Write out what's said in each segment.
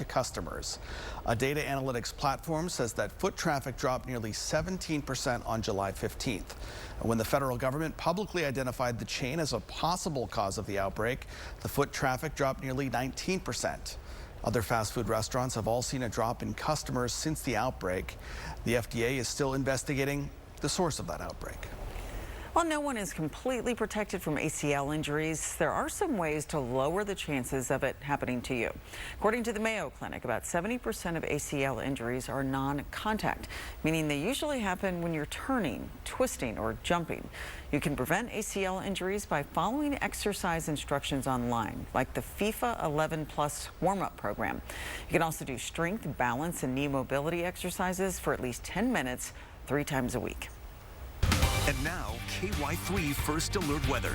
to customers. A data analytics platform says that foot traffic dropped nearly 17% on July 15th. When the federal government publicly identified the chain as a possible cause of the outbreak, the foot traffic dropped nearly 19%. Other fast food restaurants have all seen a drop in customers since the outbreak. The FDA is still investigating the source of that outbreak. While no one is completely protected from ACL injuries, there are some ways to lower the chances of it happening to you. According to the Mayo Clinic, about 70% of ACL injuries are non-contact, meaning they usually happen when you're turning, twisting, or jumping. You can prevent ACL injuries by following exercise instructions online, like the FIFA 11 Plus warm-up program. You can also do strength, balance, and knee mobility exercises for at least 10 minutes, 3 times a week. And now, KY3 First Alert weather.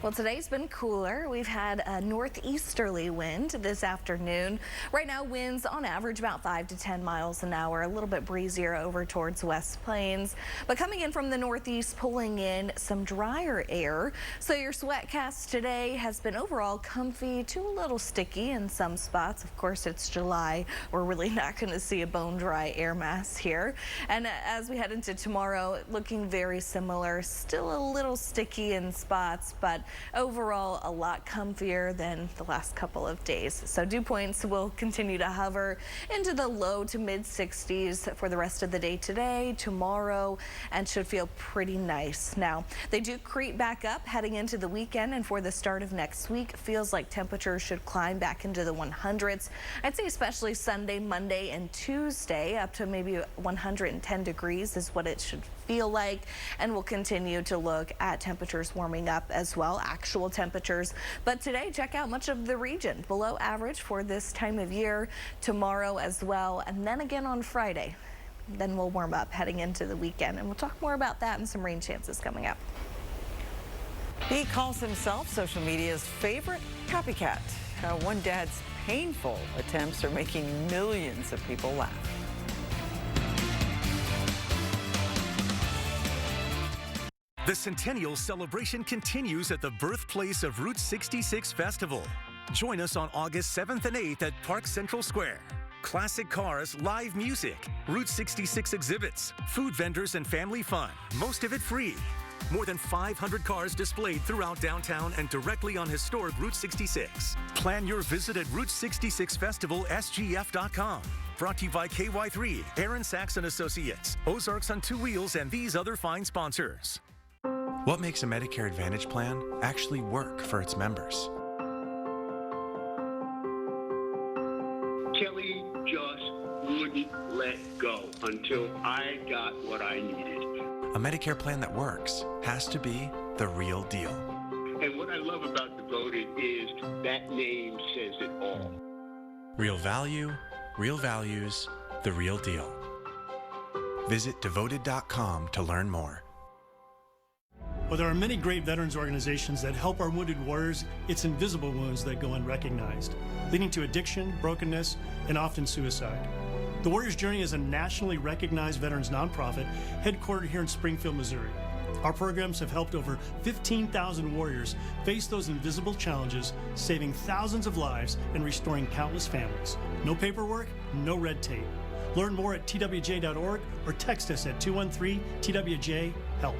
Well, today's been cooler. We've had a northeasterly wind this afternoon. Right now, winds on average about 5 to 10 miles an hour, a little bit breezier over towards West Plains. But coming in from the northeast, pulling in some drier air. So your sweatcast today has been overall comfy to a little sticky in some spots. Of course, it's July. We're really not going to see a bone dry air mass here. And as we head into tomorrow, looking very similar. Still a little sticky in spots, but overall a lot comfier than the last couple of days. So dew points will continue to hover into the low to mid 60s for the rest of the day today, tomorrow, and should feel pretty nice. Now, they do creep back up heading into the weekend, and for the start of next week, feels like temperatures should climb back into the 100s. I'd say especially Sunday, Monday, and Tuesday, up to maybe 110 degrees is what it should feel like, and we'll continue to look at temperatures warming up as well, actual temperatures. But today, check out much of the region below average for this time of year, tomorrow as well, and then again on Friday. Then we'll warm up heading into the weekend, and we'll talk more about that and some rain chances coming up. He calls himself social media's favorite copycat. One dad's painful attempts are making millions of people laugh. The Centennial celebration continues at the birthplace of Route 66 Festival. Join us on August 7th and 8th at Park Central Square. Classic cars, live music, Route 66 exhibits, food vendors, and family fun. Most of it free. More than 500 cars displayed throughout downtown and directly on historic Route 66. Plan your visit at Route66FestivalSGF.com. Brought to you by KY3, Aaron Sachs & Associates, Ozarks on 2 Wheels, and these other fine sponsors. What makes a Medicare Advantage plan actually work for its members? Kelly just wouldn't let go until I got what I needed. A Medicare plan that works has to be the real deal. And what I love about Devoted is that name says it all. Real value, real values, the real deal. Visit devoted.com to learn more. Well, there are many great veterans organizations that help our wounded warriors. It's invisible wounds that go unrecognized, leading to addiction, brokenness, and often suicide. The Warriors Journey is a nationally recognized veterans nonprofit headquartered here in Springfield, Missouri. Our programs have helped over 15,000 warriors face those invisible challenges, saving thousands of lives and restoring countless families. No paperwork, no red tape. Learn more at twj.org or text us at 213-TWJ-HELP.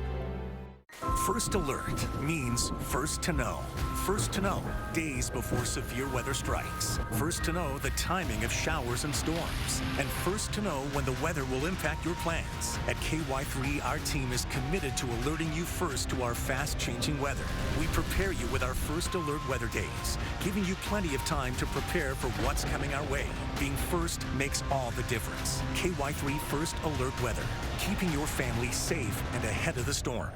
First Alert means first to know. First to know days before severe weather strikes. First to know the timing of showers and storms. And first to know when the weather will impact your plans. At KY3, our team is committed to alerting you first to our fast-changing weather. We prepare you with our First Alert weather days, giving you plenty of time to prepare for what's coming our way. Being first makes all the difference. KY3 First Alert weather, keeping your family safe and ahead of the storm.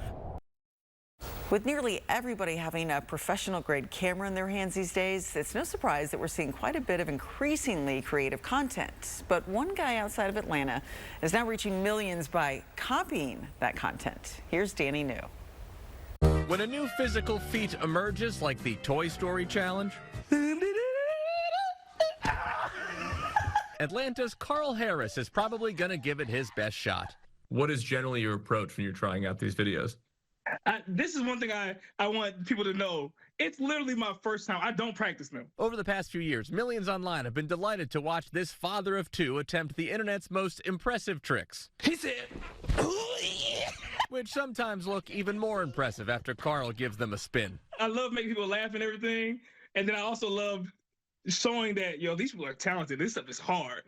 With nearly everybody having a professional-grade camera in their hands these days, it's no surprise that we're seeing quite a bit of increasingly creative content. But one guy outside of Atlanta is now reaching millions by copying that content. Here's Danny New. When a new physical feat emerges, like the Toy Story Challenge, Atlanta's Carl Harris is probably going to give it his best shot. What is generally your approach when you're trying out these videos? This is one thing I want people to know. It's literally my first time. I don't practice now. Over the past few years, millions online have been delighted to watch this father of two attempt the internet's most impressive tricks. He said, Which sometimes look even more impressive after Carl gives them a spin. I love making people laugh and everything. And then I also love showing that, these people are talented. This stuff is hard.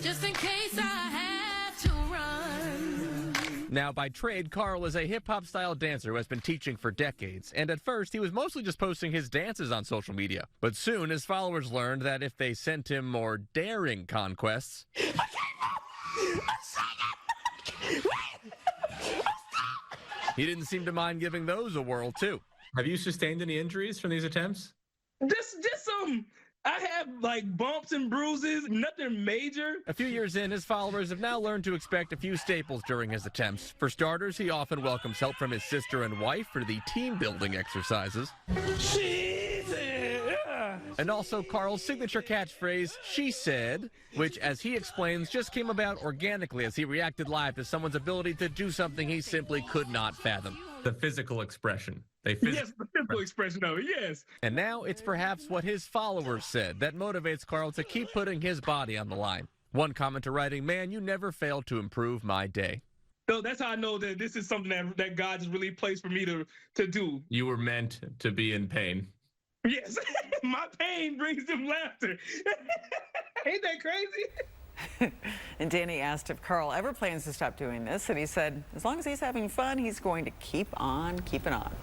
Just in case I have to run. Now, by trade, Carl is a hip-hop style dancer who has been teaching for decades. And at first, he was mostly just posting his dances on social media. But soon, his followers learned that if they sent him more daring conquests, he didn't seem to mind giving those a whirl, too. Have you sustained any injuries from these attempts? Just some. I have bumps and bruises, nothing major. A few years in, his followers have now learned to expect a few staples during his attempts. For starters, he often welcomes help from his sister and wife for the team-building exercises. And also Carl's signature catchphrase, "She said," which, as he explains, just came about organically as he reacted live to someone's ability to do something he simply could not fathom. The physical expression. Yes, the physical expression of it, yes. And now it's perhaps what his followers said that motivates Carl to keep putting his body on the line. One commenter writing, "Man, you never failed to improve my day." So that's how I know that this is something that God just really placed for me to do. You were meant to be in pain. Yes, my pain brings them laughter. Ain't that crazy? And Danny asked if Carl ever plans to stop doing this, and he said as long as he's having fun, he's going to keep on keeping on.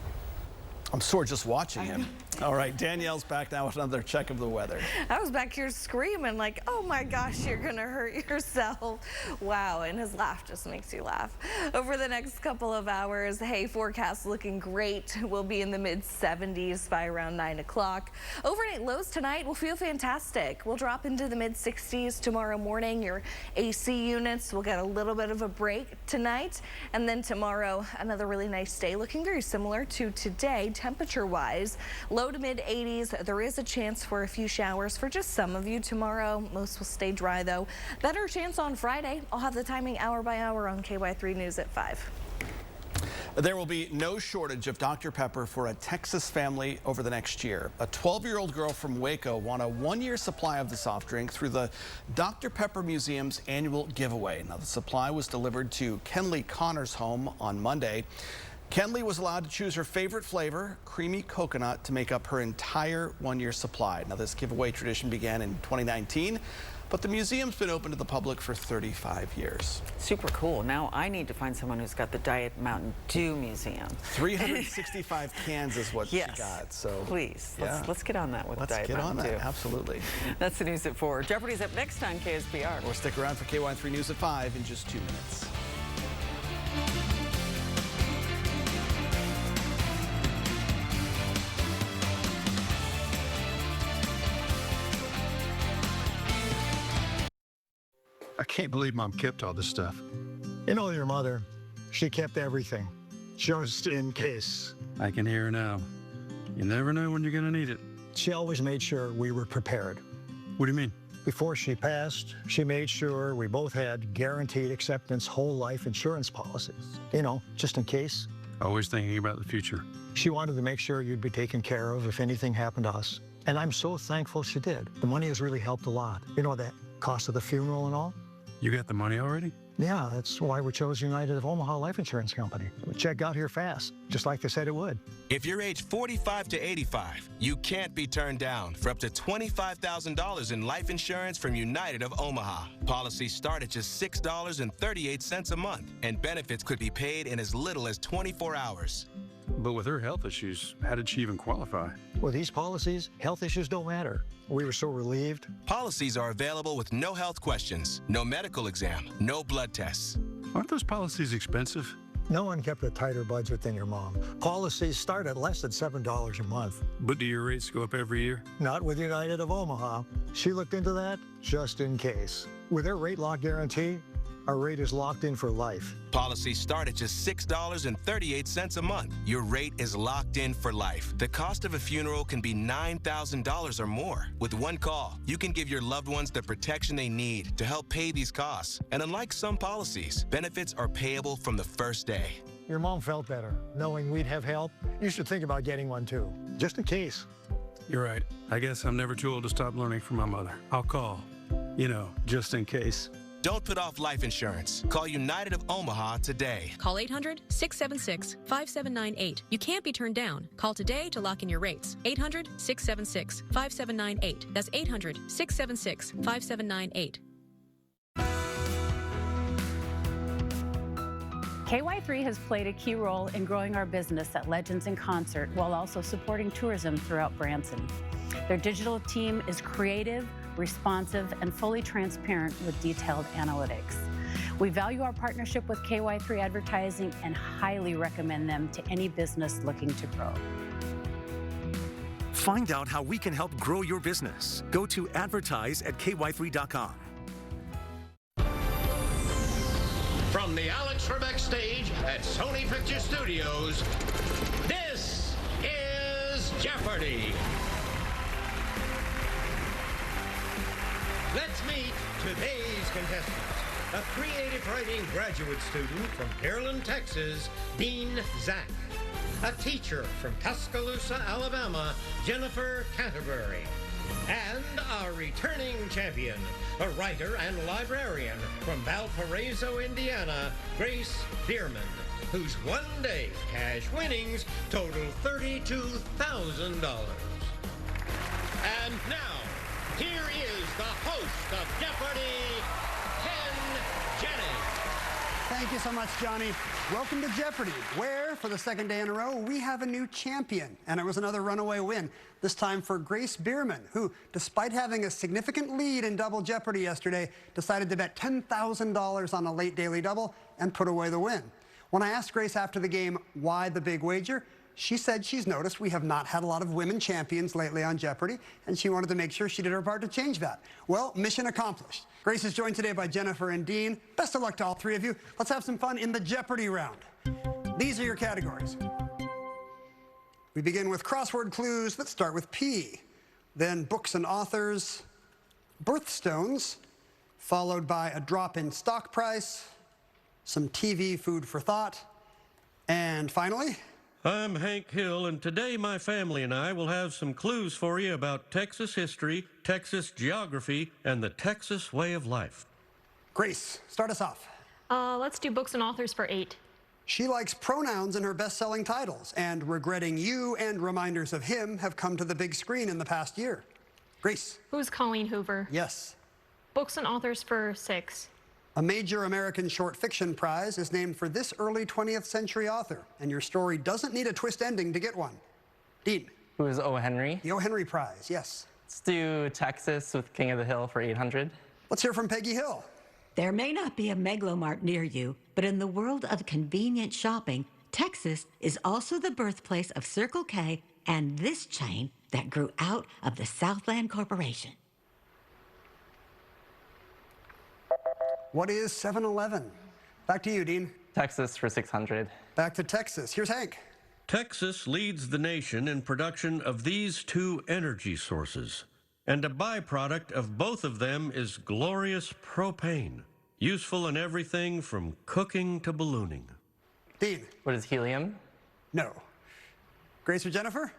I'm sore just watching him. All right, Danielle's back now with another check of the weather. I was back here screaming like, oh my gosh, you're gonna hurt yourself. Wow, and his laugh just makes you laugh. Over the next couple of hours, hey, forecast looking great. We'll be in the mid-70s by around 9 o'clock. Overnight lows tonight will feel fantastic. We'll drop into the mid-60s tomorrow morning. Your AC units will get a little bit of a break tonight. And then tomorrow, another really nice day, looking very similar to today, temperature-wise. Low to mid 80s. There is a chance for a few showers for just some of you tomorrow. Most will stay dry though. Better chance on Friday. I'll have the timing hour by hour on KY3 News at 5. There will be no shortage of Dr. Pepper for a Texas family over the next year. A 12-year-old girl from Waco won a one-year supply of the soft drink through the Dr. Pepper Museum's annual giveaway. Now, the supply was delivered to Kenley Connor's home on Monday. Kenley was allowed to choose her favorite flavor, creamy coconut, to make up her entire one-year supply. Now, this giveaway tradition began in 2019, but the museum's been open to the public for 35 years. Super cool. Now I need to find someone who's got the Diet Mountain Dew Museum. 365 cans is what yes, she got. So please, yeah. let's get on that with Let's Diet get Mountain on that, Dew. absolutely. That's the news at 4. Jeopardy's up next on KSBR. Or stick around for KY3 News at 5 in just 2 minutes. I can't believe Mom kept all this stuff. You know your mother, she kept everything, just in case. I can hear her now. You never know when you're gonna need it. She always made sure we were prepared. What do you mean? Before she passed, she made sure we both had guaranteed acceptance whole life insurance policies. You know, just in case. Always thinking about the future. She wanted to make sure you'd be taken care of if anything happened to us. And I'm so thankful she did. The money has really helped a lot. You know, that cost of the funeral and all? You got the money already? Yeah, that's why we chose United of Omaha Life Insurance Company. The check got here fast, just like they said it would. If you're age 45 to 85, you can't be turned down for up to $25,000 in life insurance from United of Omaha. Policies start at just $6.38 a month, and benefits could be paid in as little as 24 hours. But with her health issues, how did she even qualify? With these policies, health issues don't matter. We were so relieved. Policies are available with no health questions, no medical exam, no blood tests. Aren't those policies expensive? No one kept a tighter budget than your mom. Policies start at less than $7 a month. But do your rates go up every year? Not with United of Omaha. She looked into that just in case. With their rate lock guarantee, our rate is locked in for life. Policies start at just $6.38 a month. Your rate is locked in for life. The cost of a funeral can be $9,000 or more. With one call, you can give your loved ones the protection they need to help pay these costs. And unlike some policies, benefits are payable from the first day. Your mom felt better knowing we'd have help. You should think about getting one too, just in case. You're right. I guess I'm never too old to stop learning from my mother. I'll call, just in case. Don't put off life insurance. Call United of Omaha today. Call 800-676-5798. You can't be turned down. Call today to lock in your rates. 800-676-5798. That's 800-676-5798. KY3 has played a key role in growing our business at Legends in Concert while also supporting tourism throughout Branson. Their digital team is creative, responsive, and fully transparent with detailed analytics. We value our partnership with KY3 Advertising and highly recommend them to any business looking to grow. Find out how we can help grow your business. Go to advertise@ky3.com. From the Alex Trebek stage at Sony Picture Studios, this is Jeopardy! Let's meet today's contestants. A creative writing graduate student from Pearland, Texas, Dean Zach. A teacher from Tuscaloosa, Alabama, Jennifer Canterbury. And our returning champion, a writer and librarian from Valparaiso, Indiana, Grace Bierman, whose one-day cash winnings total $32,000. And now, here is the host of Jeopardy, Ken Jennings. Thank you so much, Johnny. Welcome to Jeopardy, where, for the second day in a row, we have a new champion. And it was another runaway win, this time for Grace Bierman, who, despite having a significant lead in Double Jeopardy yesterday, decided to bet $10,000 on a late daily double and put away the win. When I asked Grace after the game why the big wager, she said she's noticed we have not had a lot of women champions lately on Jeopardy, and she wanted to make sure she did her part to change that. Well, mission accomplished. Grace is joined today by Jennifer and Dean. Best of luck to all three of you. Let's have some fun in the Jeopardy round. These are your categories. We begin with crossword clues that start with P, then books and authors, birthstones, followed by a drop in stock price, some TV food for thought, and finally... I'm Hank Hill, and today my family and I will have some clues for you about Texas history, Texas geography, and the Texas way of life. Grace, start us off. Let's do books and authors for 8. She likes pronouns in her best-selling titles, and Regretting You and Reminders of Him have come to the big screen in the past year. Grace. Who's Colleen Hoover? Yes. Books and authors for 6. A major American short fiction prize is named for this early 20th century author, and your story doesn't need a twist ending to get one. Dean. Who is O. Henry? The O. Henry Prize, yes. Let's do Texas with King of the Hill for 800. Let's hear from Peggy Hill. There may not be a Megalomart near you, but in the world of convenient shopping, Texas is also the birthplace of Circle K and this chain that grew out of the Southland Corporation. What is 7-Eleven? Back to you, Dean. Texas for 600. Back to Texas. Here's Hank. Texas leads the nation in production of these two energy sources, and a byproduct of both of them is glorious propane, useful in everything from cooking to ballooning. Dean. What is helium? No. Grace or Jennifer?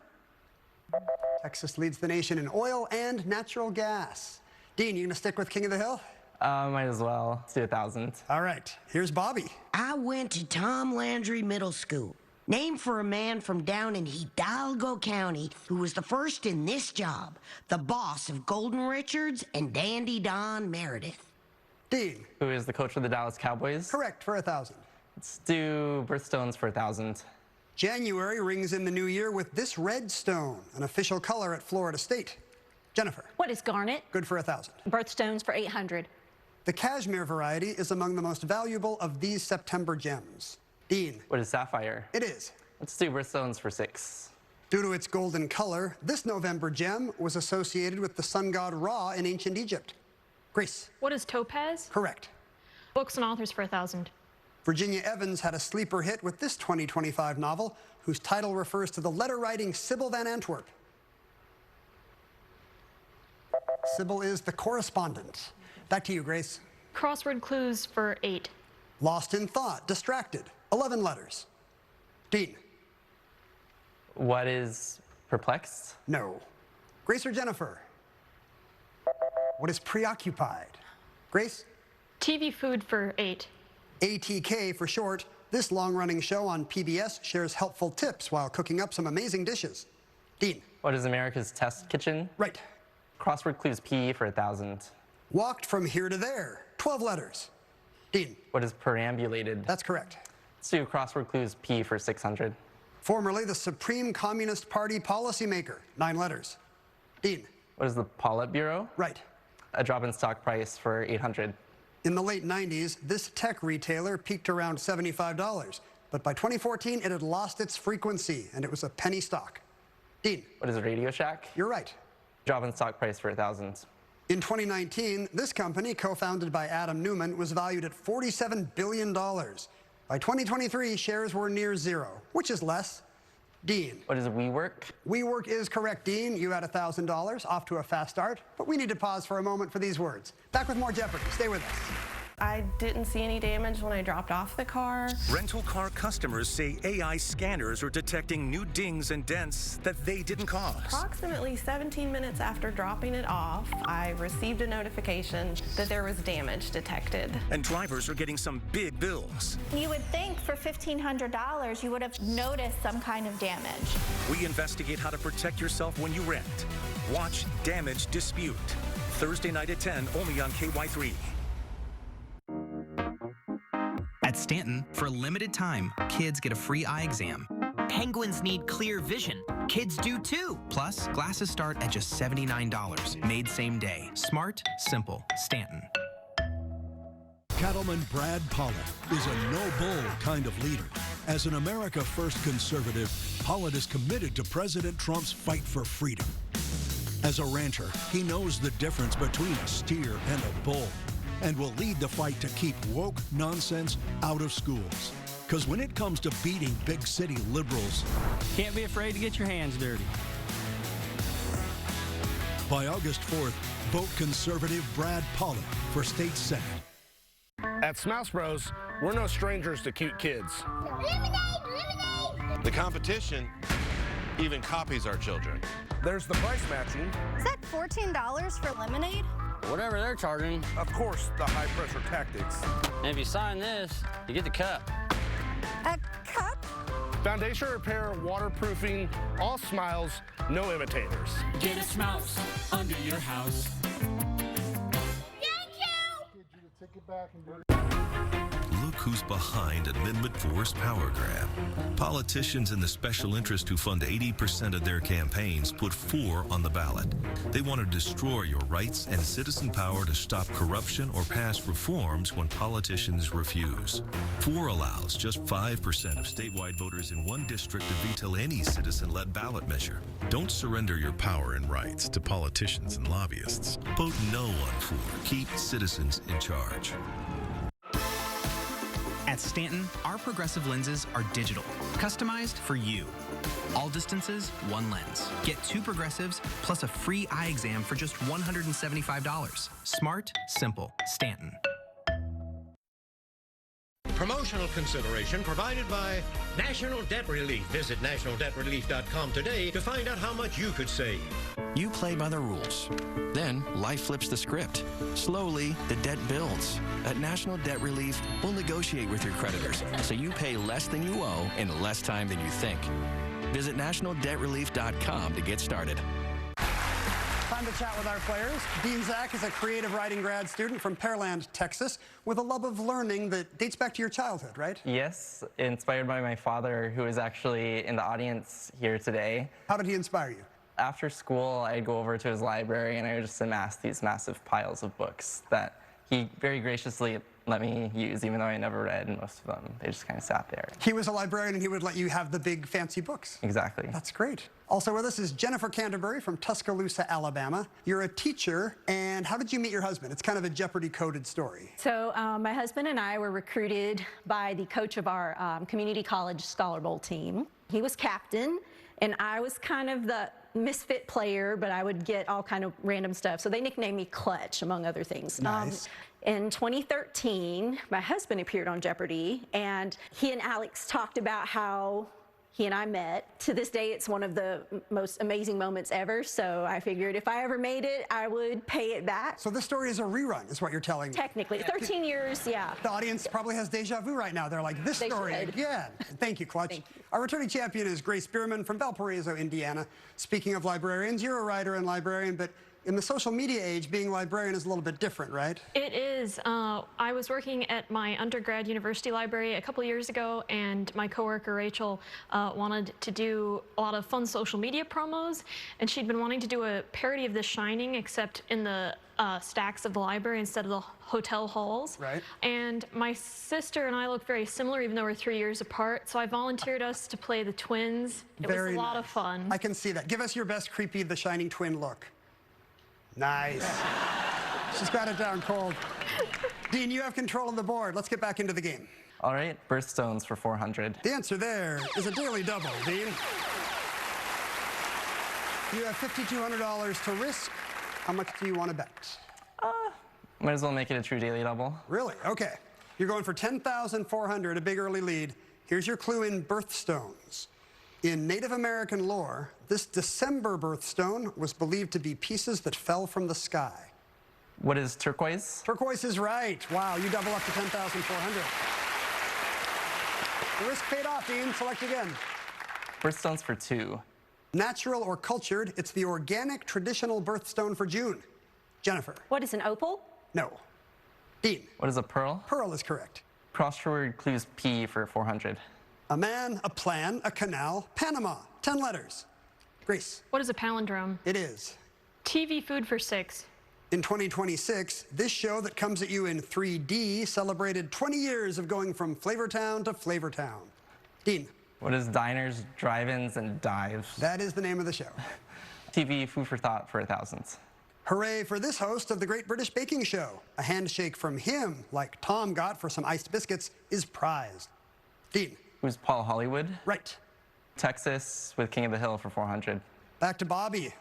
Texas leads the nation in oil and natural gas. Dean, you gonna stick with King of the Hill? Might as well. Let's do 1,000. All right, here's Bobby. I went to Tom Landry Middle School, named for a man from down in Hidalgo County who was the first in this job, the boss of Golden Richards and Dandy Don Meredith. Dean. Who is the coach of the Dallas Cowboys? Correct, for 1,000. Let's do birthstones for 1,000. January rings in the new year with this red stone, an official color at Florida State. Jennifer. What is garnet? Good for 1,000. Birthstones for 800. The cashmere variety is among the most valuable of these September gems. Dean. What is sapphire? It is. Let's do birthstones for 6. Due to its golden color, this November gem was associated with the sun god Ra in ancient Egypt. Grace. What is topaz? Correct. Books and authors for 1,000. Virginia Evans had a sleeper hit with this 2025 novel, whose title refers to the letter-writing Sybil Van Antwerp. Sybil is the correspondent. Back to you, Grace. Crossword clues for 8. Lost in thought, distracted. 11 letters. Dean. What is perplexed? No. Grace or Jennifer? What is preoccupied? Grace? TV food for 8. ATK for short. This long-running show on PBS shares helpful tips while cooking up some amazing dishes. Dean. What is America's Test Kitchen? Right. Crossword clues P for 1,000. Walked from here to there. 12 letters. Dean. What is perambulated? That's correct. Let's do crossword clues P for 600. Formerly the Supreme Communist Party policymaker. 9 letters. Dean. What is the Politburo? Right. A drop in stock price for 800. In the late 90s, this tech retailer peaked around $75. But by 2014, it had lost its frequency, and it was a penny stock. Dean. What is Radio Shack? You're right. Drop in stock price for 1,000. In 2019, this company, co-founded by Adam Newman, was valued at $47 billion. By 2023, shares were near zero, which is less. Dean. What is WeWork? WeWork is correct, Dean. You had $1,000, off to a fast start, but we need to pause for a moment for these words. Back with more Jeopardy. Stay with us. I didn't see any damage when I dropped off the car. Rental car customers say AI scanners are detecting new dings and dents that they didn't cause. Approximately 17 minutes after dropping it off, I received a notification that there was damage detected. And drivers are getting some big bills. You would think for $1,500 you would have noticed some kind of damage. We investigate how to protect yourself when you rent. Watch Damage Dispute. Thursday night at 10, only on KY3. At Stanton, for a limited time, kids get a free eye exam. Penguins need clear vision. Kids do too. Plus, glasses start at just $79. Made same day. Smart, simple. Stanton. Cattleman Brad Pollitt is a no-bull kind of leader. As an America First conservative, Pollitt is committed to President Trump's fight for freedom. As a rancher, he knows the difference between a steer and a bull, and will lead the fight to keep woke nonsense out of schools. Because when it comes to beating big city liberals, can't be afraid to get your hands dirty. By August 4th, vote conservative Brad Pollitt for State Senate. At Smouse Bros, we're no strangers to cute kids. The competition even copies our children. There's the price matching. Is that $14 for lemonade? Whatever they're charging. Of course, the high-pressure tactics. And if you sign this, you get the cup. A cup? Foundation repair, waterproofing, all smiles, no imitators. Get a Smouse under your house. Look who's behind Amendment 4's power grab. Politicians and the special interest who fund 80% of their campaigns put 4 on the ballot. They want to destroy your rights and citizen power to stop corruption or pass reforms when politicians refuse. 4 allows just 5% of statewide voters in one district to veto any citizen-led ballot measure. Don't surrender your power and rights to politicians and lobbyists. Vote no on 4. Keep citizens in charge. At Stanton, our progressive lenses are digital, customized for you. All distances, one lens. Get 2 progressives plus a free eye exam for just $175. Smart, simple, Stanton. Promotional consideration provided by National Debt Relief. Visit nationaldebtrelief.com today to find out how much you could save. You play by the rules. Then life flips the script. Slowly, the debt builds. At National Debt Relief, we'll negotiate with your creditors so you pay less than you owe in less time than you think. Visit nationaldebtrelief.com to get started. Time to chat with our players. Dean Zach is a creative writing grad student from Pearland, Texas, with a love of learning that dates back to your childhood, right? Yes, inspired by my father, who is actually in the audience here today. How did he inspire you? After school, I'd go over to his library and I would just amass these massive piles of books that he very graciously let me use, even though I never read most of them. They just kind of sat there. He was a librarian and he would let you have the big fancy books. Exactly. That's great. Also with us is Jennifer Canterbury from Tuscaloosa, Alabama. You're a teacher, and how did you meet your husband? It's kind of a Jeopardy-coded story. So my husband and I were recruited by the coach of our community college Scholar Bowl team. He was captain, and I was kind of the misfit player, but I would get all kind of random stuff. So they nicknamed me Clutch, among other things. Nice. In 2013, my husband appeared on Jeopardy, and he and Alex talked about how he and I met. To this day, it's one of the most amazing moments ever, so I figured if I ever made it, I would pay it back. So this story is a rerun, is what you're telling me. Technically, 13 years, yeah. The audience probably has deja vu right now. They're like, this story again. Thank you, Clutch. Thank you. Our returning champion is Grace Bierman from Valparaiso, Indiana. Speaking of librarians, you're a writer and librarian, but in the social media age, being a librarian is a little bit different, right? It is. I was working at my undergrad university library a couple years ago, and my coworker Rachel wanted to do a lot of fun social media promos, and she'd been wanting to do a parody of The Shining, except in the stacks of the library instead of the hotel halls. Right. And my sister and I look very similar, even though we're 3 years apart, so I volunteered us to play the twins. It was a lot of fun. I can see that. Give us your best creepy The Shining twin look. Nice. She's got it down cold. Dean, you have control of the board. Let's get back into the game. All right, birthstones for 400. The answer there is a daily double, Dean. You have $5,200 to risk. How much do you want to bet? Might as well make it a true daily double. Really? Okay. You're going for $10,400, a big early lead. Here's your clue in birthstones. In Native American lore, this December birthstone was believed to be pieces that fell from the sky. What is turquoise? Turquoise is right. Wow, you double up to $10,400. The risk paid off, Dean. Select again. Birthstones for 2. Natural or cultured, it's the organic traditional birthstone for June. Jennifer. What is an opal? No. Dean. What is a pearl? Pearl is correct. Crossword clues P for 400. A man, a plan, a canal, Panama. 10 letters. Grace. What is a palindrome? It is. TV food for 6. In 2026, this show that comes at you in 3D celebrated 20 years of going from Flavortown to Flavortown. Dean. What is diners, drive-ins, and dives? That is the name of the show. TV food for thought for 1,000. Hooray for this host of the Great British Baking Show. A handshake from him, like Tom got for some iced biscuits, is prized. Dean. Who's Paul Hollywood? Right. Texas with King of the Hill for 400. Back to Bobby.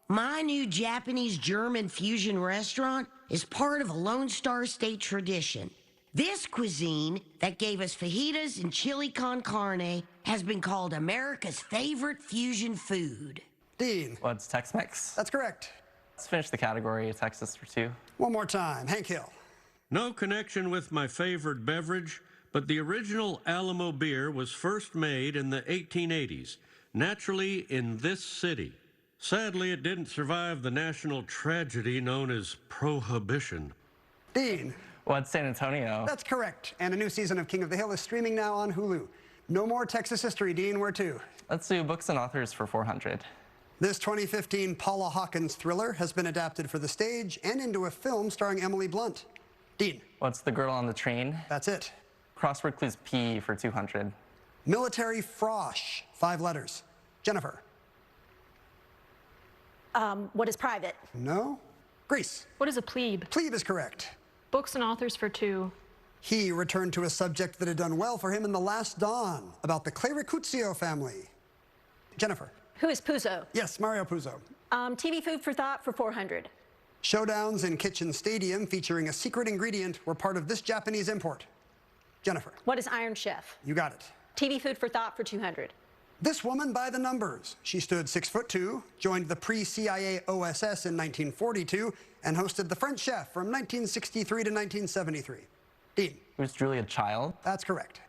My new Japanese-German fusion restaurant is part of a Lone Star State tradition. This cuisine that gave us fajitas and chili con carne has been called America's favorite fusion food. Dean. What's Tex-Mex? That's correct. Let's finish the category, Texas for 2. One more time. Hank Hill. No connection with my favorite beverage, but the original Alamo beer was first made in the 1880s, naturally in this city. Sadly, it didn't survive the national tragedy known as Prohibition. Dean. What's San Antonio? That's correct. And a new season of King of the Hill is streaming now on Hulu. No more Texas history, Dean. Where to? Let's do books and authors for 400. This 2015 Paula Hawkins thriller has been adapted for the stage and into a film starring Emily Blunt. Dean. What's The Girl on the Train? That's it. Crossword clues P for 200. Military frosh, 5 letters. Jennifer. What is private? No. Grace. What is a plebe? Plebe is correct. Books and authors for 2. He returned to a subject that had done well for him in The Last Dawn, about the Clericuzio family. Jennifer. Who is Puzo? Yes, Mario Puzo. TV food for thought for 400. Showdowns in Kitchen Stadium featuring a secret ingredient were part of this Japanese import. Jennifer. What is Iron Chef? You got it. TV food for thought for 200. This woman by the numbers. She stood 6'2", joined the pre-CIA OSS in 1942, and hosted The French Chef from 1963 to 1973. Dean. Who's Julia Child? That's correct.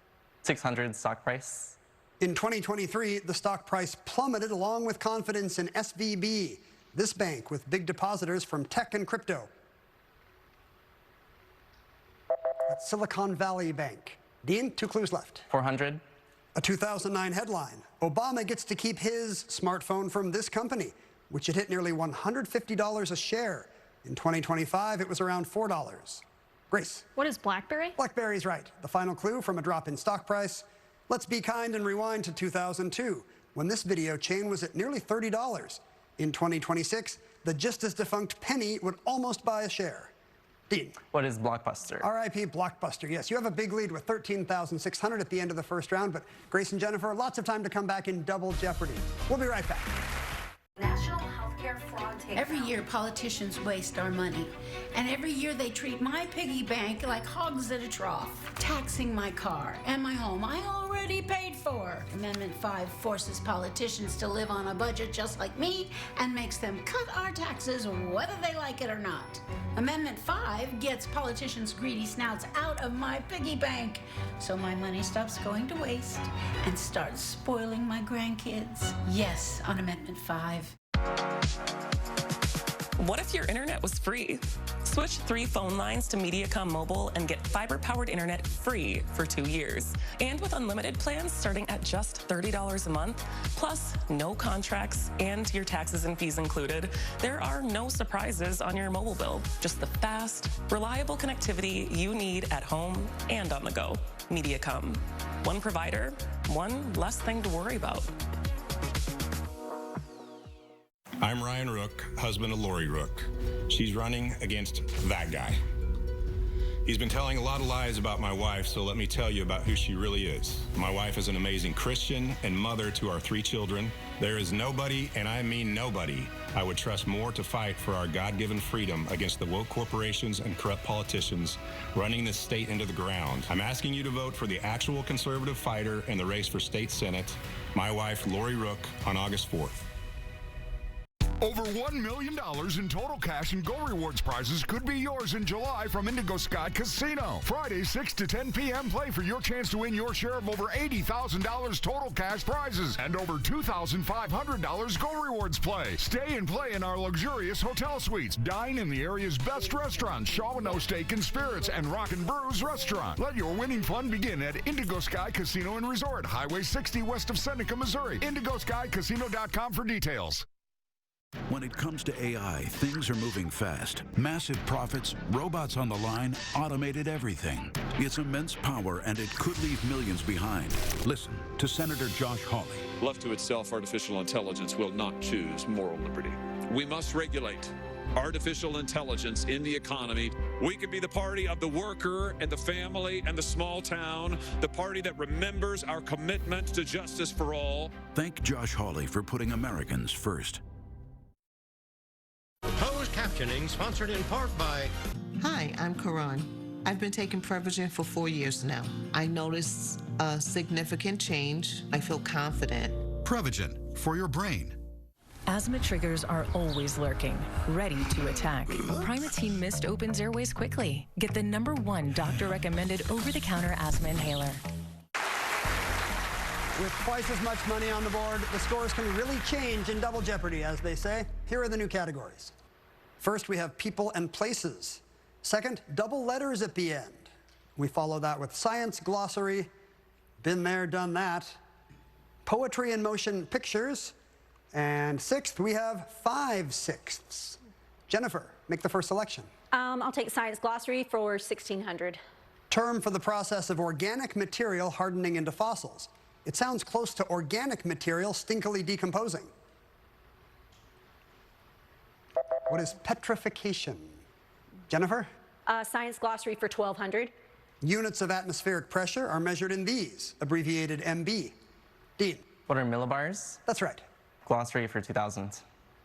600 stock price. In 2023, the stock price plummeted along with confidence in SVB, this bank with big depositors from tech and crypto. That's Silicon Valley Bank. Dean, 2 clues left. 400. A 2009 headline. Obama gets to keep his smartphone from this company, which had hit nearly $150 a share. In 2025, it was around $4. Grace. What is BlackBerry? BlackBerry's right. The final clue from a drop in stock price. Let's be kind and rewind to 2002, when this video chain was at nearly $30. In 2026, the just as defunct penny would almost buy a share. Dean. What is Blockbuster? RIP Blockbuster. Yes, you have a big lead with 13,600 at the end of the first round, but Grace and Jennifer, lots of time to come back in double jeopardy. We'll be right back. National Healthcare Fraud Every year, politicians waste our money. And every year they treat my piggy bank like hogs at a trough, taxing my car and my home I already paid for. Amendment 5 forces politicians to live on a budget just like me and makes them cut our taxes whether they like it or not. Amendment 5 gets politicians' greedy snouts out of my piggy bank so my money stops going to waste and starts spoiling my grandkids. Yes, on Amendment 5. What if your internet was free? Switch 3 phone lines to Mediacom Mobile and get fiber-powered internet free for 2 years. And with unlimited plans starting at just $30 a month, plus no contracts and your taxes and fees included, there are no surprises on your mobile bill. Just the fast, reliable connectivity you need at home and on the go. Mediacom. One provider, one less thing to worry about. I'm Ryan Rook, husband of Lori Rook. She's running against that guy. He's been telling a lot of lies about my wife, so let me tell you about who she really is. My wife is an amazing Christian and mother to our 3 children. There is nobody, and I mean nobody, I would trust more to fight for our God-given freedom against the woke corporations and corrupt politicians running this state into the ground. I'm asking you to vote for the actual conservative fighter in the race for state senate, my wife, Lori Rook, on August 4th. Over $1 million in total cash and Go Rewards prizes could be yours in July from Indigo Sky Casino. Friday, 6 to 10 p.m. Play for your chance to win your share of over $80,000 total cash prizes and over $2,500 Go Rewards play. Stay and play in our luxurious hotel suites. Dine in the area's best restaurants, Shaw No Steak and Spirits and Rock and Brews Restaurant. Let your winning fun begin at Indigo Sky Casino and Resort, Highway 60 west of Seneca, Missouri. IndigoSkyCasino.com for details. When it comes to AI, things are moving fast. Massive profits, robots on the line, automated everything. It's immense power, and it could leave millions behind. Listen to Senator Josh Hawley. Left to itself, artificial intelligence will not choose moral liberty. We must regulate artificial intelligence in the economy. We can be the party of the worker and the family and the small town, the party that remembers our commitment to justice for all. Thank Josh Hawley for putting Americans first. Closed captioning sponsored in part by... Hi, I'm Karan. I've been taking Prevagen for 4 years now. I noticed a significant change. I feel confident. Prevagen, for your brain. Asthma triggers are always lurking, ready to attack. Primatene Mist opens airways quickly. Get the #1 doctor-recommended over-the-counter asthma inhaler. With twice as much money on the board, the scores can really change in Double Jeopardy, as they say. Here are the new categories. First, we have people and places. Second, double letters at the end. We follow that with science, glossary, been there, done that, poetry and motion pictures, and sixth, we have 5/6. Jennifer, make the first selection. I'll take science glossary for 1600. Term for the process of organic material hardening into fossils. It sounds close to organic material stinkily decomposing. What is petrification? Jennifer? Science glossary for 1200. Units of atmospheric pressure are measured in these, abbreviated MB. Dean? What are millibars? That's right. Glossary for 2000.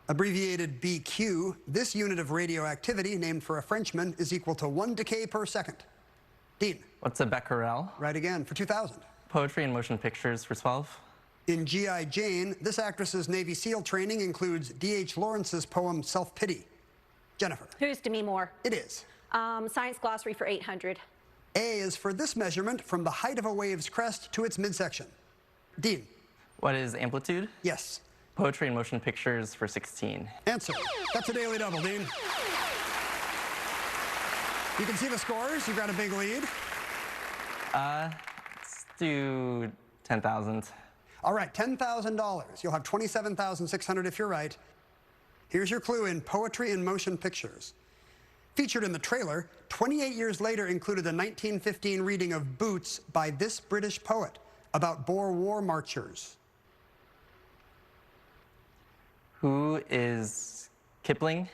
Abbreviated BQ, this unit of radioactivity, named for a Frenchman, is equal to 1 decay per second. Dean? What's a becquerel? Right again, for 2000. Poetry and motion pictures for 12. In G.I. Jane, this actress's Navy SEAL training includes D.H. Lawrence's poem Self-Pity. Jennifer? Who's Demi Moore? It is. Science glossary for 800. A is for this measurement from the height of a wave's crest to its midsection. Dean? What is amplitude? Yes. Poetry and motion pictures for 16. Answer. That's a daily double, Dean. You can see the scores. You've got a big lead. Let's do 10,000. All right, $10,000. You'll have $27,600 if you're right. Here's your clue in poetry and motion pictures. Featured in the trailer, 28 years later included a 1915 reading of Boots by this British poet about Boer War marchers. Who is Kipling?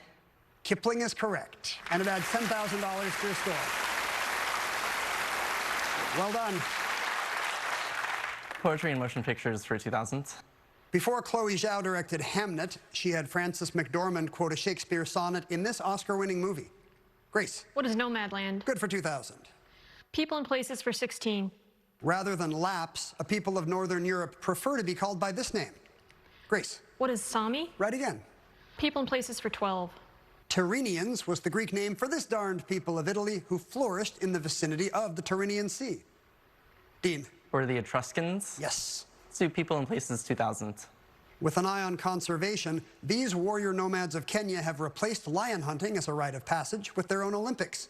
Kipling is correct, and it adds $10,000 to your score. Well done. Poetry and motion pictures for 2000. Before Chloe Zhao directed Hamnet, she had Frances McDormand quote a Shakespeare sonnet in this Oscar-winning movie. Grace. What is Nomadland? Good for 2,000. People and places for 16. Rather than Lapps, a people of Northern Europe prefer to be called by this name. Grace. What is Sami? Right again. People and places for 12. Tyrrhenians was the Greek name for this darned people of Italy who flourished in the vicinity of the Tyrrhenian Sea. Dean. Or the Etruscans? Yes. Let's do people and places 2000. With an eye on conservation, these warrior nomads of Kenya have replaced lion hunting as a rite of passage with their own Olympics.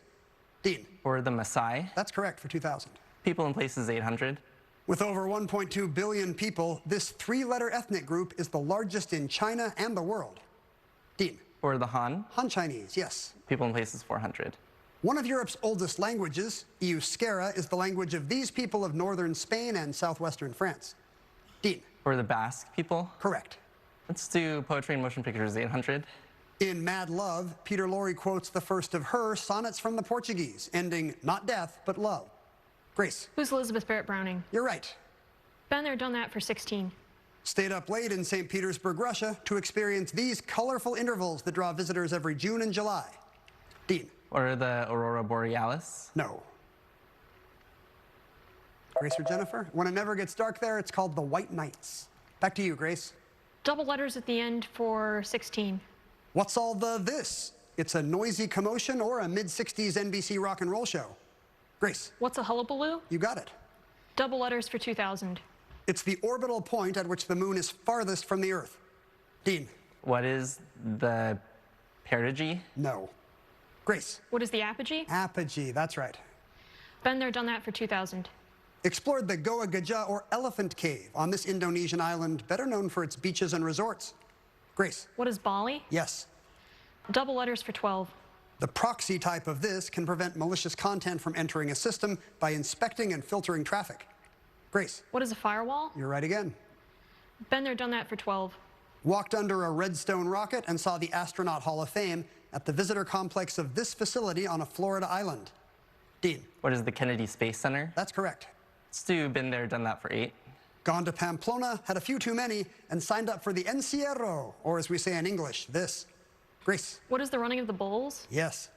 Dean. Or the Maasai? That's correct for 2000. People and places 800. With over 1.2 billion people, this three-letter ethnic group is the largest in China and the world. Dean. Or the Han? Han Chinese, yes. People and places 400. One of Europe's oldest languages, Euskera, is the language of these people of northern Spain and southwestern France. Dean. Or the Basque people? Correct. Let's do poetry and motion pictures 800. In Mad Love, Peter Lorre quotes the first of her sonnets from the Portuguese, ending not death, but love. Grace. Who's Elizabeth Barrett Browning? You're right. Been there, done that for 16. Stayed up late in St. Petersburg, Russia, to experience these colorful intervals that draw visitors every June and July. Dean. Or the Aurora Borealis? No. Grace or Jennifer? When it never gets dark there, it's called the White Nights. Back to you, Grace. Double letters at the end for 16. What's all the this? It's a noisy commotion or a mid-60s NBC rock and roll show. Grace. What's a hullabaloo? You got it. Double letters for 2000. It's the orbital point at which the moon is farthest from the Earth. Dean. What is the perigee? No. Grace. What is the apogee? Apogee, that's right. Been there, done that for 2000. Explored the Goa Gajah or Elephant Cave on this Indonesian island, better known for its beaches and resorts. Grace. What is Bali? Yes. Double letters for 12. The proxy type of this can prevent malicious content from entering a system by inspecting and filtering traffic. Grace. What is a firewall? You're right again. Been there, done that for 12. Walked under a Redstone rocket and saw the Astronaut Hall of Fame at the visitor complex of this facility on a Florida island. Dean. What is the Kennedy Space Center? That's correct. Let's do been there, done that for 8. Gone to Pamplona, had a few too many, and signed up for the Encierro, or as we say in English, this. Grace. What is the running of the bulls? Yes.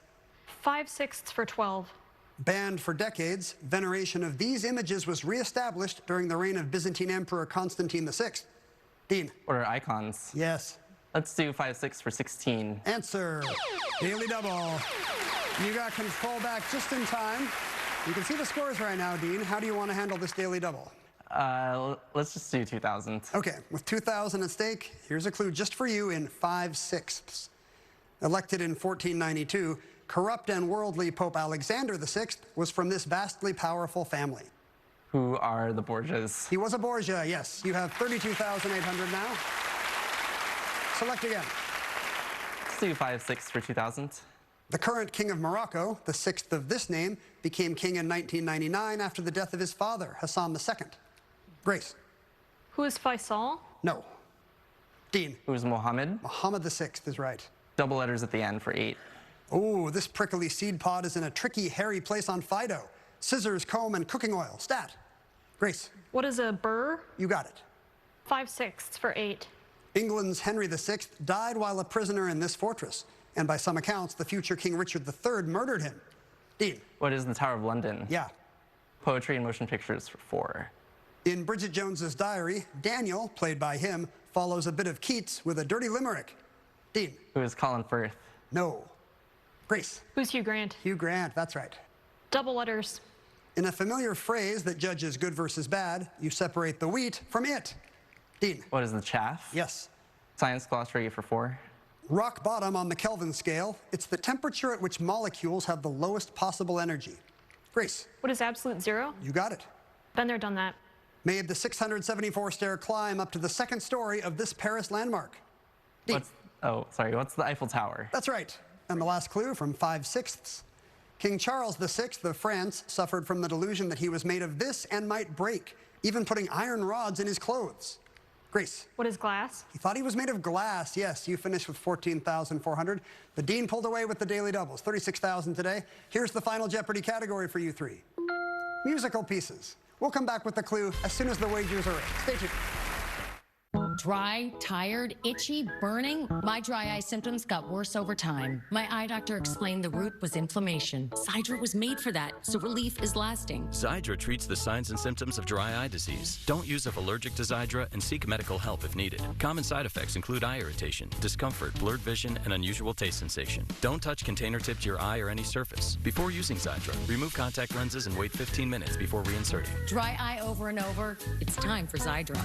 5/6 for 12. Banned for decades, veneration of these images was reestablished during the reign of Byzantine Emperor Constantine VI. Dean. What are icons? Yes. Let's do 5/6 for 16. Answer. Daily double. You got control back just in time. You can see the scores right now, Dean. How do you want to handle this daily double? Let's just do 2000. Okay, with 2,000 at stake, here's a clue just for you in 5/6. Elected in 1492, corrupt and worldly Pope Alexander VI was from this vastly powerful family. Who are the Borgias? He was a Borgia, yes. You have 32,800 now. Select again. Let's do 5/6 for 2000. The current king of Morocco, the sixth of this name, became king in 1999 after the death of his father, Hassan II. Grace. Who is Faisal? No. Dean. Who's Mohammed? Mohammed VI is right. Double letters at the end for 8. Oh, this prickly seed pod is in a tricky, hairy place on Fido. Scissors, comb, and cooking oil. Stat. Grace. What is a burr? You got it. 5/6 for 8. England's Henry VI died while a prisoner in this fortress, and by some accounts, the future King Richard III murdered him. Dean. What is the Tower of London? Yeah. Poetry and motion pictures for 4. In Bridget Jones's diary, Daniel, played by him, follows a bit of Keats with a dirty limerick. Dean. Who is Colin Firth? No. Grace. Who's Hugh Grant? Hugh Grant, that's right. Double letters. In a familiar phrase that judges good versus bad, you separate the wheat from it. Dean. What is the chaff? Yes. Science glossary for 4. Rock bottom on the Kelvin scale, it's the temperature at which molecules have the lowest possible energy. Grace. What is absolute zero? You got it. Been there, done that. Made the 674-stair climb up to the second story of this Paris landmark. What's the Eiffel Tower? That's right. And the last clue from 5/6. King Charles VI of France suffered from the delusion that he was made of this and might break, even putting iron rods in his clothes. Grace. What is glass? He thought he was made of glass. Yes, you finished with 14,400. The Dean pulled away with the daily doubles, 36,000 today. Here's the final Jeopardy category for you three. Musical pieces. We'll come back with the clue as soon as the wagers are in. Stay tuned. Dry, tired, itchy, burning? My dry eye symptoms got worse over time. My eye doctor explained the root was inflammation. Xiidra was made for that, so relief is lasting. Xiidra treats the signs and symptoms of dry eye disease. Don't use if allergic to Xiidra and seek medical help if needed. Common side effects include eye irritation, discomfort, blurred vision, and unusual taste sensation. Don't touch container tip to your eye or any surface. Before using Xiidra, remove contact lenses and wait 15 minutes before reinserting. Dry eye over and over? It's time for Xiidra.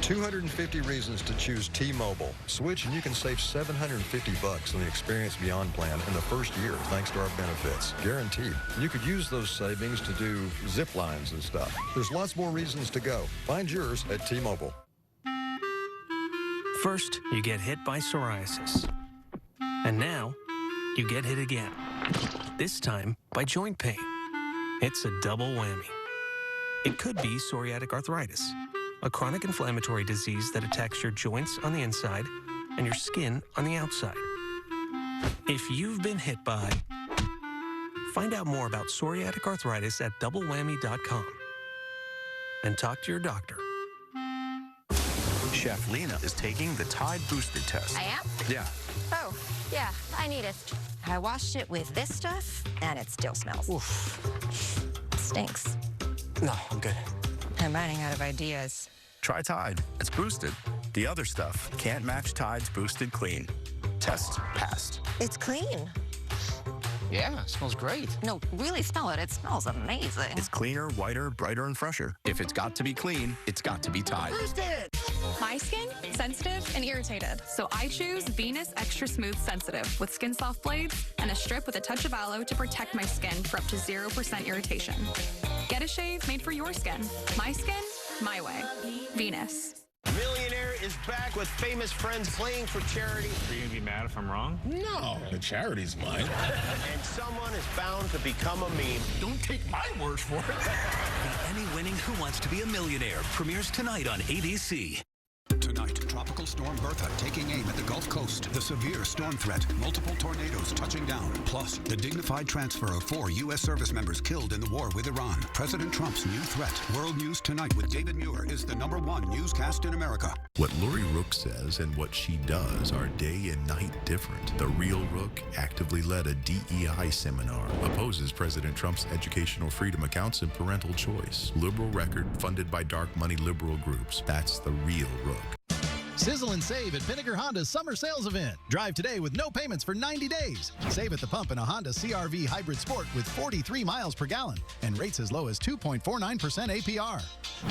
250 reasons to choose T-Mobile. Switch and you can save $750 on the Experience Beyond plan in the first year thanks to our benefits. Guaranteed. You could use those savings to do zip lines and stuff. There's lots more reasons to go. Find yours at T-Mobile. First, you get hit by psoriasis. And now, you get hit again. This time by joint pain. It's a double whammy. It could be psoriatic arthritis, a chronic inflammatory disease that attacks your joints on the inside and your skin on the outside. If you've been hit by, find out more about psoriatic arthritis at doublewhammy.com and talk to your doctor. Chef Lena is taking the Tide Boosted test. I am? Yeah. Oh, yeah, I need it. I washed it with this stuff, and it still smells. Oof. Stinks. No, I'm good. I'm running out of ideas. Try Tide. It's boosted. The other stuff can't match Tide's Boosted Clean. Test passed. It's clean. Yeah, it smells great. No, really smell it. It smells amazing. It's cleaner, whiter, brighter, and fresher. If it's got to be clean, it's got to be Tide. My skin, sensitive and irritated, so I choose Venus Extra Smooth Sensitive with skin soft blades and a strip with a touch of aloe to protect my skin for up to 0% irritation. Get a shave made for your skin. My skin, my way. Venus. Millionaire is back with famous friends playing for charity. Are you going to be mad if I'm wrong? No, the charity's mine. And someone is bound to become a meme. Don't take my word for it. The Emmy winning Who Wants to Be a Millionaire premieres tonight on ABC. Tonight, Tropical Storm Bertha taking aim at the Gulf Coast. The severe storm threat, multiple tornadoes touching down. Plus, the dignified transfer of 4 U.S. service members killed in the war with Iran. President Trump's new threat. World News Tonight with David Muir is the #1 newscast in America. What Lori Rook says and what she does are day and night different. The real Rook actively led a DEI seminar, opposes President Trump's educational freedom accounts and parental choice. Liberal record funded by dark money liberal groups. That's the real Rook. Sizzle and save at Pinnaker Honda's summer sales event. Drive today with no payments for 90 days. Save at the pump in a Honda CR-V Hybrid Sport with 43 miles per gallon and rates as low as 2.49% APR.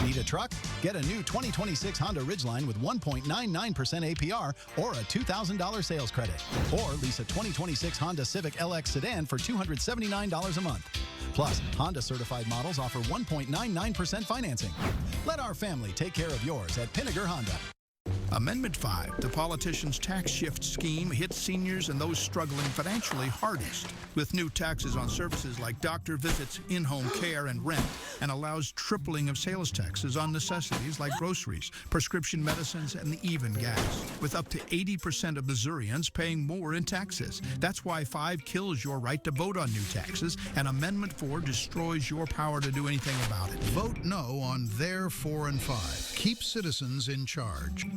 Need a truck? Get a new 2026 Honda Ridgeline with 1.99% APR or a $2,000 sales credit. Or lease a 2026 Honda Civic LX sedan for $279 a month. Plus, Honda certified models offer 1.99% financing. Let our family take care of yours at Pinnaker Honda. Amendment 5, the politicians' tax shift scheme hits seniors and those struggling financially hardest with new taxes on services like doctor visits, in-home care, and rent, and allows tripling of sales taxes on necessities like groceries, prescription medicines, and even gas, with up to 80% of Missourians paying more in taxes. That's why 5 kills your right to vote on new taxes, and Amendment 4 destroys your power to do anything about it. Vote no on their 4 and 5. Keep citizens in charge.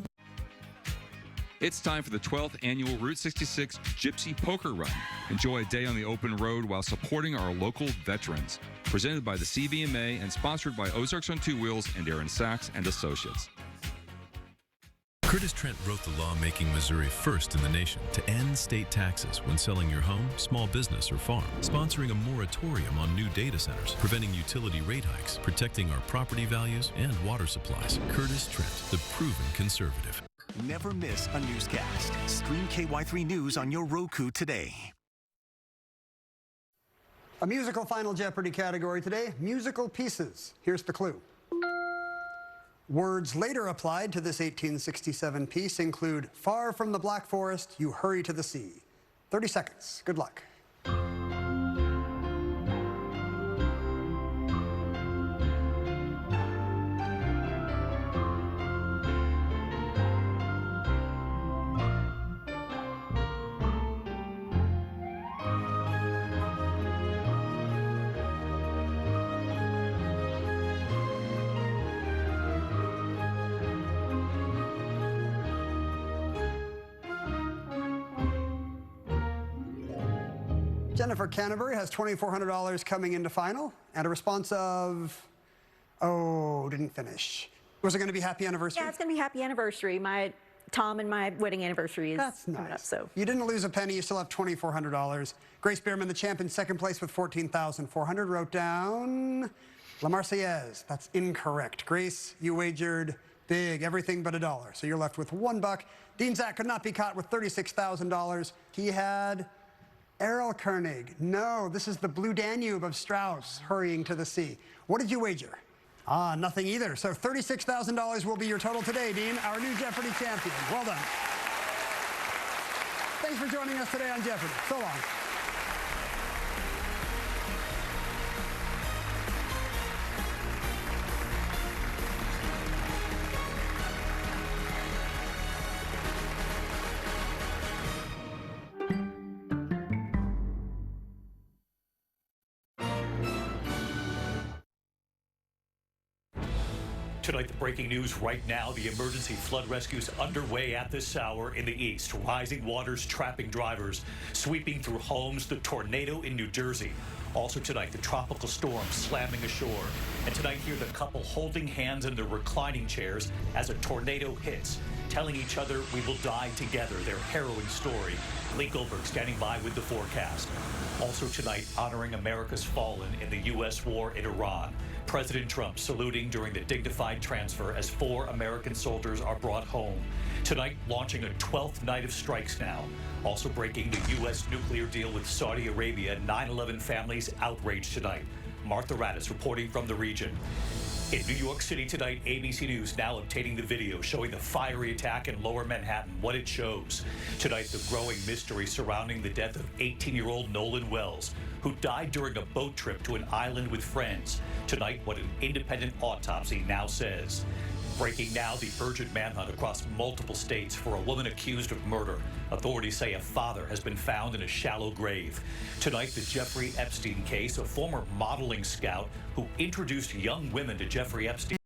It's time for the 12th annual Route 66 Gypsy Poker Run. Enjoy a day on the open road while supporting our local veterans. Presented by the CVMA and sponsored by Ozarks on Two Wheels and Aaron Sachs and Associates. Curtis Trent wrote the law making Missouri first in the nation to end state taxes when selling your home, small business, or farm, sponsoring a moratorium on new data centers, preventing utility rate hikes, protecting our property values and water supplies. Curtis Trent, the proven conservative. Never miss a newscast. Stream KY3 News on your Roku today. A musical Final Jeopardy category today, musical pieces. Here's the clue. Words later applied to this 1867 piece include "Far from the Black Forest, you hurry to the sea." 30 seconds. Good luck. Jennifer Canterbury has $2,400 coming into final, and a response of, oh, didn't finish. Was it going to be happy anniversary? Yeah, it's going to be happy anniversary. Tom and my wedding anniversary is coming up, so. You didn't lose a penny. You still have $2,400. Grace Bierman, the champ, in second place with $14,400. Wrote down La Marseillaise. That's incorrect. Grace, you wagered big, everything but $1. So you're left with $1. Dean Zach could not be caught with $36,000. He had Erlkönig. No, this is the Blue Danube of Strauss hurrying to the sea. What did you wager? Ah, nothing either. So $36,000 will be your total today, Dean, our new Jeopardy champion. Well done. Thanks for joining us today on Jeopardy. So long. Tonight, the breaking news right now, the emergency flood rescue is underway at this hour in the east. Rising waters trapping drivers, sweeping through homes, the tornado in New Jersey. Also tonight, the tropical storm slamming ashore. And tonight, hear the couple holding hands in their reclining chairs as a tornado hits, telling each other we will die together, their harrowing story. Lee Goldberg standing by with the forecast. Also tonight, honoring America's fallen in the U.S. war in Iran. President Trump saluting during the dignified transfer as 4 American soldiers are brought home. Tonight, launching a 12th night of strikes now. Also breaking the U.S. nuclear deal with Saudi Arabia. 9/11 families outraged tonight. Martha Raddatz reporting from the region. In New York City tonight, ABC News now obtaining the video showing the fiery attack in Lower Manhattan, what it shows. Tonight, the growing mystery surrounding the death of 18-year-old Nolan Wells, who died during a boat trip to an island with friends. Tonight, what an independent autopsy now says. Breaking now, the urgent manhunt across multiple states for a woman accused of murder. Authorities say a father has been found in a shallow grave. Tonight, the Jeffrey Epstein case, a former modeling scout who introduced young women to Jeffrey Epstein.